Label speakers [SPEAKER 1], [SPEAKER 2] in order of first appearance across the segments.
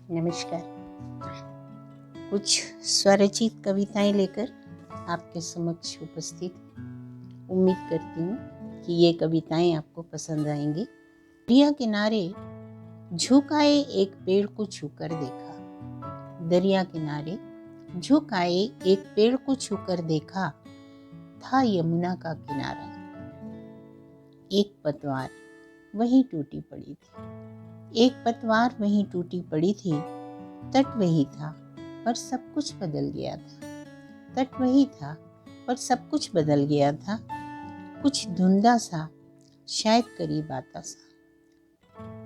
[SPEAKER 1] नमस्कार। कुछ स्वरचित कविताएं लेकर आपके समक्ष उपस्थित। उम्मीद करती हूँ कि ये कविताएं आपको पसंद आएंगी। दरिया किनारे झुकाए एक पेड़ को छूकर देखा। दरिया किनारे झुकाए एक पेड़ को छूकर देखा, था यमुना का किनारा। एक पतवार वहीं टूटी पड़ी थी, एक पतवार वहीं टूटी पड़ी थी। तट वही था पर सब कुछ बदल गया था। तट वही था पर सब कुछ बदल गया था। कुछ धुंधा सा शायद करीब आता सा,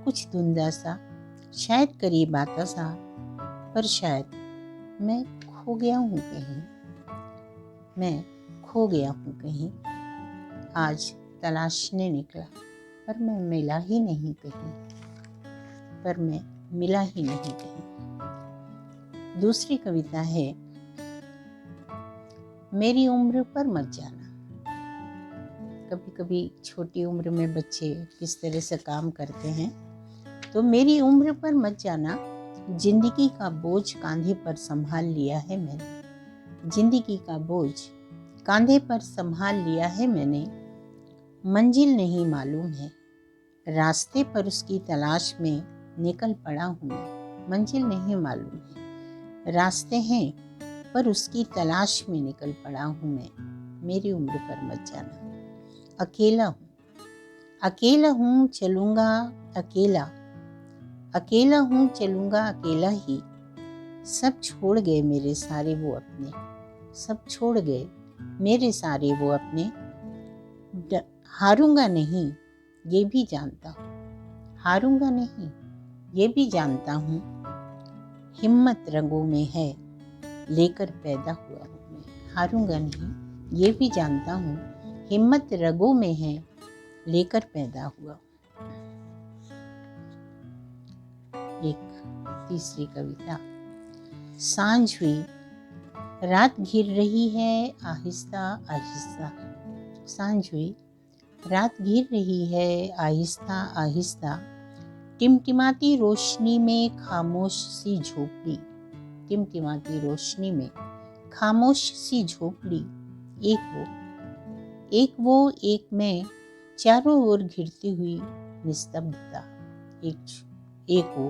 [SPEAKER 1] कुछ धुंधा सा शायद करीब आता सा, पर शायद मैं खो गया हूँ कहीं, मैं खो गया हूँ कहीं। आज तलाशने निकला पर मैं मिला ही नहीं कहीं, पर मैं मिला ही नहीं कहीं। दूसरी कविता है, मेरी उम्र पर मत जाना। कभी कभी छोटी उम्र में बच्चे किस तरह से काम करते हैं। तो मेरी उम्र पर मत जाना, जिंदगी का बोझ कांधे पर संभाल लिया है मैंने। जिंदगी का बोझ कांधे पर संभाल लिया है मैंने। मंजिल नहीं मालूम है, रास्ते पर उसकी तलाश में निकल पड़ा हूँ मैं। मंजिल नहीं मालूम है, रास्ते हैं पर उसकी तलाश में निकल पड़ा हूँ मैं। मेरी उम्र पर मत जाना। अकेला हूँ, अकेला हूँ चलूँगा अकेला, अकेला हूँ चलूँगा अकेला ही। सब छोड़ गए मेरे सारे वो अपने, सब छोड़ गए मेरे सारे वो अपने। हारूंगा नहीं ये भी जानता हूँ, हारूंगा नहीं ये भी जानता हूँ। हिम्मत रंगों में है लेकर पैदा हुआ हूँ मैं। हारूंगा नहीं ये भी जानता हूँ, हिम्मत रगों में है लेकर पैदा हुआ। एक तीसरी कविता, सांझ हुई रात घिर रही है आहिस्ता आहिस्ता। सांझ हुई रात घिर रही है आहिस्ता आहिस्ता। टिमटिमाती रोशनी में खामोश सी झोपड़ी, टिमटिमाती रोशनी में खामोश सी झोपड़ी। एक वो एक मैं, चारों ओर घिरती हुई निस्तब्धता। एक वो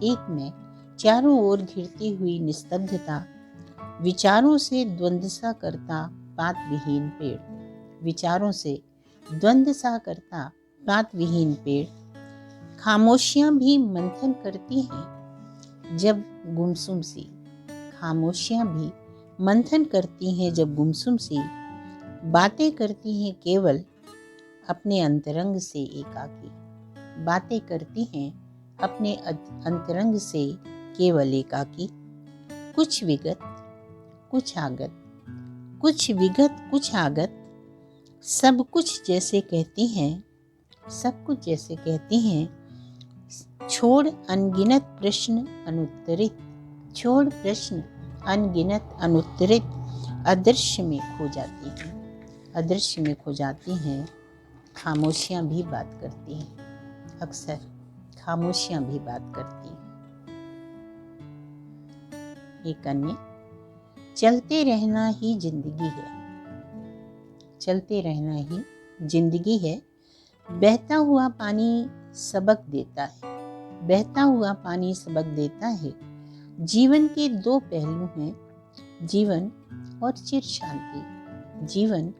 [SPEAKER 1] एक मैं, चारों ओर घिरती हुई निस्तब्धता। विचारों से द्वंद्व सा करता बात विहीन पेड़, विचारों से द्वंद्व सा करता बात विहीन पेड़। खामोशियां भी मंथन करती हैं जब गुमसुम सी, खामोशियां भी मंथन करती हैं जब गुमसुम सी। बातें करती हैं केवल अपने अंतरंग से एकाकी, बातें करती हैं अपने अंतरंग से केवल एकाकी। कुछ विगत कुछ आगत, कुछ विगत कुछ आगत, सब कुछ जैसे कहती हैं, सब कुछ जैसे कहती हैं। छोड़ अनगिनत प्रश्न अनुत्तरित, छोड़ प्रश्न अनगिनत अनुत्तरित। अदृश्य में खो जाती हैं, अदृश्य में खो जाती हैं। खामोशियां भी बात करती हैं, अक्सर खामोशियां भी बात करती हैं। एक अन्य, चलते रहना ही जिंदगी है, चलते रहना ही जिंदगी है। बहता हुआ पानी सबक देता है, बहता हुआ पानी सबक देता है। जीवन के दो पहलू हैं, जीवन और चिर शांति, जीवन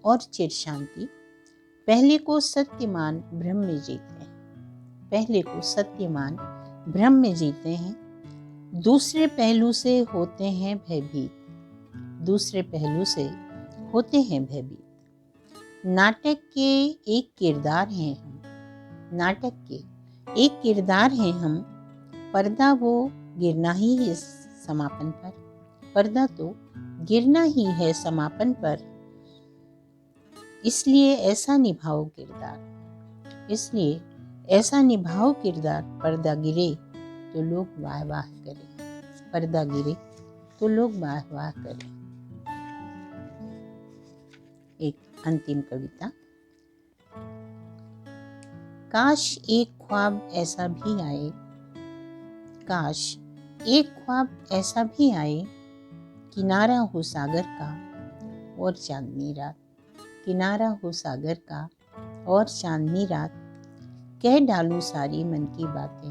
[SPEAKER 1] और चिर शांति। पहले को सत्यमान भ्रम में जीते हैं, पहले को सत्यमान भ्रम में जीते हैं। दूसरे पहलू से होते हैं भयभीत, दूसरे पहलू से होते हैं भयभीत। नाटक के एक किरदार हैं हम, नाटक के एक किरदार हैं हम। पर्दा वो गिरना ही है समापन पर, पर्दा तो गिरना ही है समापन पर। इसलिए ऐसा निभाओ किरदार, इसलिए ऐसा निभाओ किरदार। पर्दा गिरे तो लोग वाह वाह करें, पर्दा गिरे तो लोग वाह वाह करें। एक अंतिम कविता, काश एक ख्वाब ऐसा भी आए, काश एक ख्वाब ऐसा भी आए, किनारा हो सागर का और चांदनी रात, किनारा हो सागर का और चांदनी रात, कह डालूं सारी मन की बातें,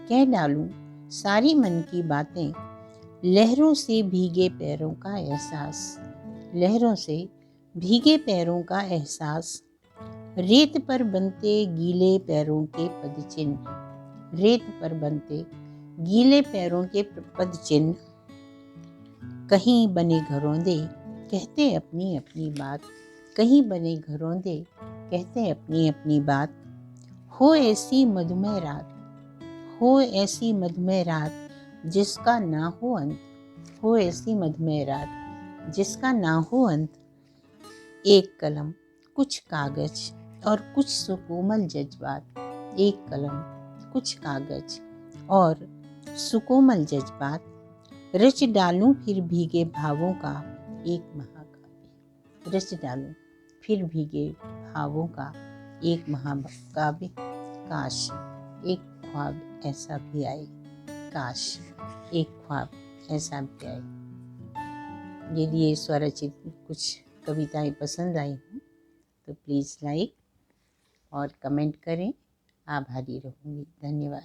[SPEAKER 1] कह डालूं सारी मन की बातें, लहरों से भीगे पैरों का एहसास, लहरों से भीगे पैरों का एहसास, रेत पर बनते गीले पैरों के पदचिन्ह, रेत पर बनते गीले पैरों के पदचिन्ह, कहीं बने घरौंदे कहते अपनी अपनी बात, कहीं बने घरौंदे कहते अपनी अपनी बात, हो ऐसी मधुमेह रात, हो ऐसी मधुमेह रात जिसका ना हो अंत, हो ऐसी मधुमेह रात जिसका ना हो अंत, एक कलम कुछ कागज और कुछ सुकोमल जज्बात, एक कलम कुछ कागज और सुकोमल जज्बात, रच डालूं फिर भीगे भावों का एक महाकाव्य, रच डालूं फिर भीगे भावों का एक महाकाव्य, काश एक ख्वाब ऐसा भी आए, काश एक ख्वाब ऐसा भी आए। यदि ये स्वरचित कुछ कविताएं पसंद आई हों तो प्लीज़ लाइक और कमेंट करें। आभारी रहूँगी। धन्यवाद।